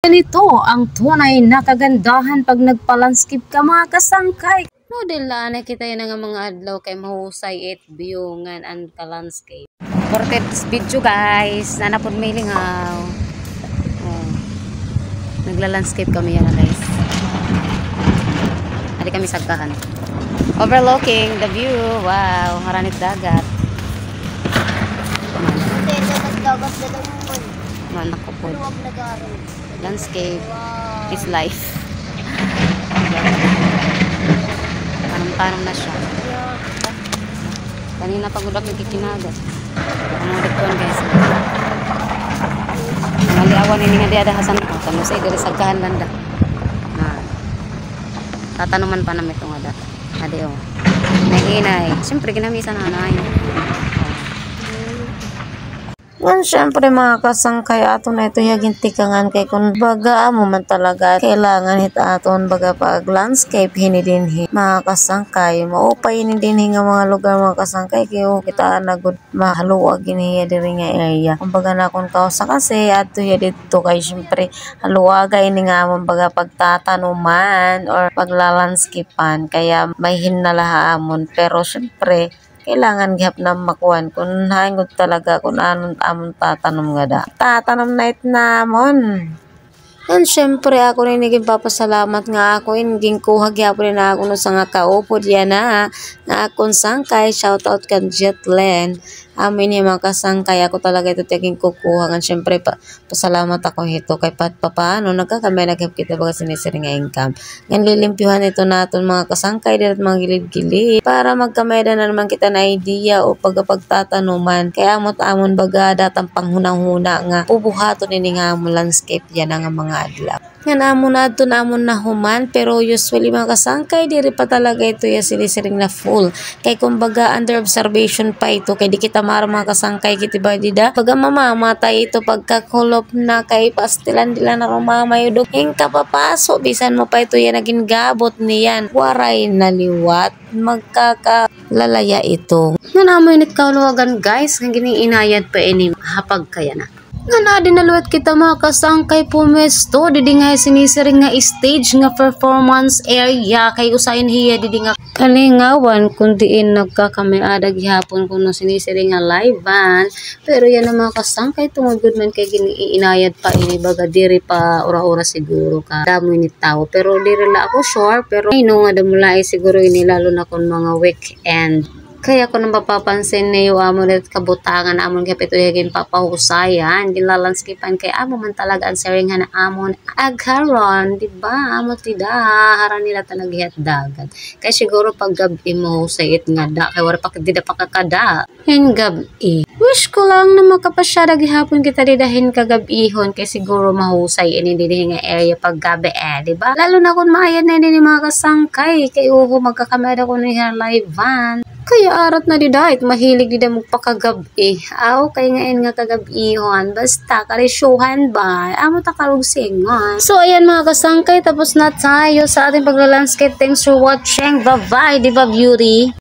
ganito ang tunay na kagandahan pag nagpa-landscape ka mga kasangkay. Model na kita yun nga mga adlaw kay mahusay it biyungan ang ka-landscape. For this video guys, nanapod may lingaw. Nagla-landscape kami yan guys. Hindi kami sagkahan. Overlooking the view. Wow, maranit dagat. Manak ko po. Landscape is life. Tanong na siya. Kanina pag-udak nagkikinagat. Ang ulit ko guys. Maliawan ini nga di ada hasan ko. Kano say diri sagkahan landa. Tatanuman pa namin itong ada. Ade o. Naginay. Siyempre ginamisa na anay. Yan syempre mga kasangkay aton na ito yagintikangan kay kung baga mo man talaga kailangan hit aton baga pag landscape hinidinhi mga kasangkay maupay hinidinhi nga mga lugar mga kasangkay kayo kita nagud mahaluag giniya diri nga area kumbaga na kung kausa kasi adto ya dito kay syempre haluaga ini nga mo baga pagtatanuman or paglalandscapean kaya may hinalahamon pero syempre kailangan gihap na makuan kung hangod talaga kung anong amon tatanom nga da. Tatanom na it namon. And syempre ako rin naging papasalamat nga ako naging kuha gyapon na ako no sa nga kaupod yan na nga akong sangkay shout out kan Jetlen. Amin yung mga kasangkay ako talaga ito taging kukuha nga syempre pasalamat ako ito kay paano nagkakamay naghap kita baga sinisiring nga income. Ngan lilimpyuhan ito naton mga kasangkay dito mga gilid-gilid para magkamay na naman kita na idea o pagtatanuman kaya amot-amon baga datang panghunang-huna nga pubuhaton ini nga mo landscape yan nga mga adlaw. Nga namon na human pero usually mga kasangkay diri pa talaga ito ya sinisiring na full kay kumbaga under observation pa ito kay di kita mga kasangkay kiti ba dida pag mamamatay ito pagkakulop na kay pastilan dila na rumamayudog hingka papaso bisan mo pa ito yan naging gabot niyan waray naliwat magkakalalaya ito nga namoy nitkauluwagan guys nga giniinayad pa ini hapag kaya na nga na dinaluwat kita mga kasangkay pumesto didi nga sinisiring nga stage nga performance area kay usain hiya didi nga kalingawan kundiin nagkakamiadag hapon kuno sinisiring nga live band pero yan ang mga kasangkay tungod good man kay giniinayad pa ini baga diri pa ora-ora siguro ka damo ni tao pero diri la ako sure pero ino nga damulay siguro ini lalo na kon mga weekend. Kaya ko nang mapapansin na yung amon at kabutangan amon kapito higin papahusayan ginlalanskipan kay amo man talaga ang sharing na amon agharon diba amo tida haran nila talaga at dagat kay siguro pag gabi mo husay it nga da kay wala pa dida pakakada hen gabi wish ko lang na makapasyada gihapon kita didahin kagabihon kay siguro mahusay ini dinhi nga area pag gabi diba lalo na kun maayan na din mga kasangkay kay uho magkakamera ko ni live van kaya arat na didahit mahilig dida magpakagabi aw kay ngayon nga kagabihon basta karesyuhan ba amo ta karugsingon so ayan mga kasangkay tapos na tayo sa ating paglalandscape thanks for watching bye bye diba beauty.